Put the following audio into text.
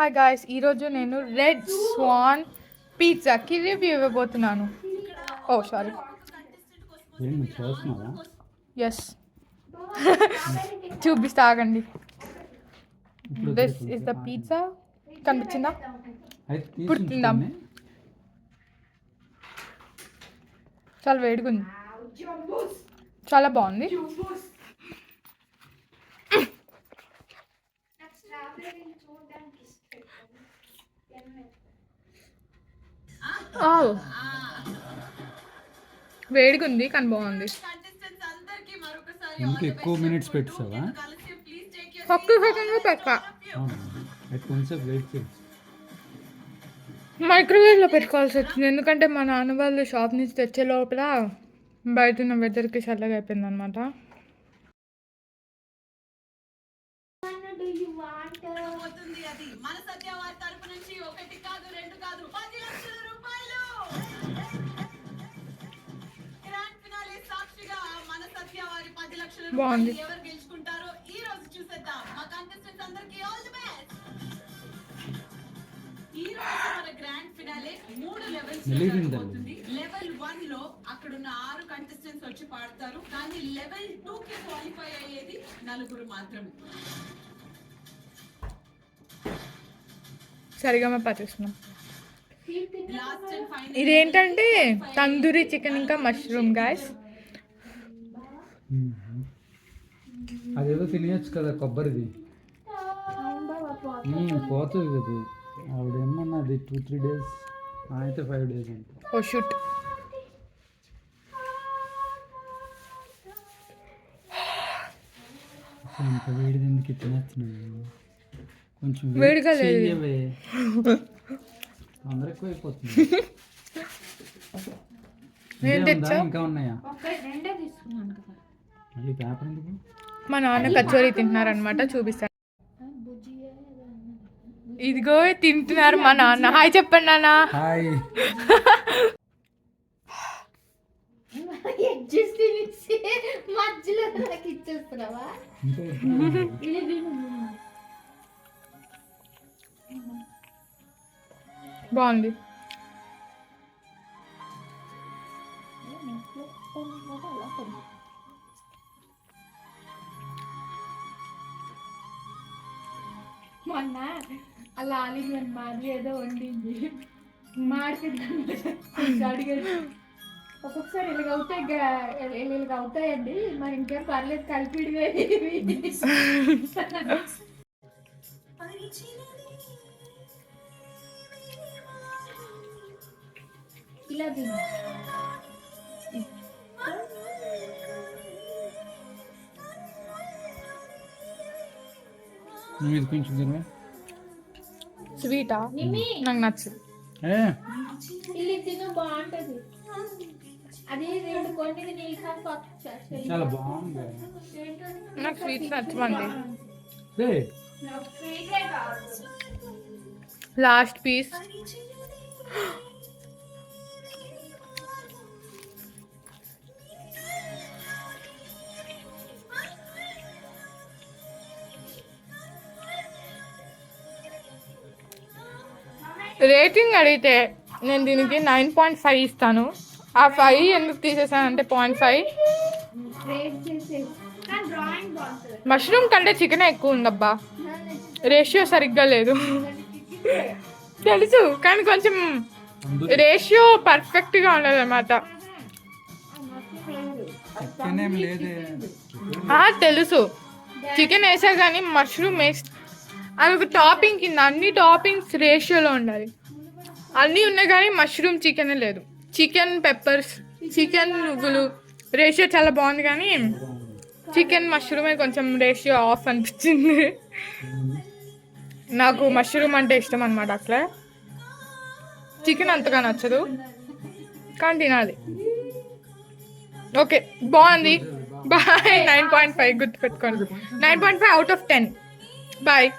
Hi guys, ఈరోజు నేను red Schwann పిజ్జాకి review ఇవ్వబోతున్నాను. ఓ సారీ, ఎస్ చూపిస్తా, ఆగండి. This is the pizza. కనిపించిందా? ఇప్పుడు తిందాం. చాలా వేడిగా ఉంది, చాలా బాగుంది. వేడిగా ఉంది కానీ బాగుంది. ఇంకా ఎక్కువ మినిట్స్ పెట్టావా? మైక్రోవేవ్లో పెట్టుకోవాల్సి వచ్చింది, ఎందుకంటే మా నాన్న వాళ్ళు షాప్ నుంచి తెచ్చే లోపల బయట ఉన్న వెదర్కి చల్లగా అయిపోయింది అనమాట. బాగుంది. లెవెల్ 1 లో అక్కడ ఉన్న 6 కంటెస్టెంట్స్ వచ్చి పాడతారు, కానీ లెవెల్ 2 కి క్వాలిఫై అయ్యేది 4 మాత్రమే. సరిగా పట్టేస్తున్నాం. ఇదేంటంటే తందూరి చికెన్ ఇంకా మష్రూమ్ గాయస్. అదేదో తినేయచ్చు కదా, కొబ్బరిది పోతుంది కదా. ఆవిడ ఏమన్నది 2-3 days, అయితే 5 days అంటే. ఓ షూట్. అంత వేడి ఎందుకు తినేస్తున్నాను? కొంచెం వేడిగా అందరూ ఎక్కువ అయిపోతుంది. ఇంకా ఉన్నాయా? మళ్ళీ పేపర్ ఎందుకు? మా నాన్న కచోరీ తింటున్నారనమాట, చూపిస్తాను. ఇదిగో తింటున్నారు మా నాన్న. హాయ్ చెప్పండి నాన్న. హాయ్. బాగుంది. మొన్న అలా ఆలింగ్ మాది ఏదో వండింది, మార్కెట్ అడిగాడు. ఒక్కొక్కసారి ఇలాగ అవుతాయండి, మరి ఇంకేం పర్లేదు, కలిపిడివే ఇలా తిను. ఇది కొంచెం తినవా? స్వీటా? నాకు నచ్చదు. ఇల్లు తిను, బాగుంటది. అది 2 కొన్ని చాలా బాగుంది. నాకు స్వీట్స్ నచ్చమండి. Last piece. రేటింగ్ అడిగితే నేను దీనికి 9.5 ఇస్తాను. ఆ 5 ఎందుకు తీసేసానంటే 0.5 మష్రూమ్ కంటే చికెన్ ఎక్కువ ఉందబ్బా. రేషియో సరిగ్గా లేదు తెలుసు, కానీ కొంచెం రేషియో పర్ఫెక్ట్గా ఉండదు అన్నమాట. తెలుసు, చికెన్ వేసా కానీ మష్రూమ్ వేసి అది ఒక టాపింగ్ కింద. అన్ని టాపింగ్స్ రేషియోలో ఉండాలి. అన్నీ ఉన్నాయి కానీ మష్రూమ్ చికెన్ లేదు. చికెన్ పెప్పర్స్, చికెన్ నువ్వులు రేషియో చాలా బాగుంది, కానీ చికెన్ మష్రూమే కొంచెం రేషియో ఆఫ్ అనిపించింది. నాకు మష్రూమ్ అంటే ఇష్టం అనమాట. అట్లా చికెన్ అంతగా నచ్చదు, కానీ తినాలి. ఓకే, బాగుంది. బాయ్. 9.5 గుర్తుపెట్టుకోండి. 9.5 out of 10. బాయ్.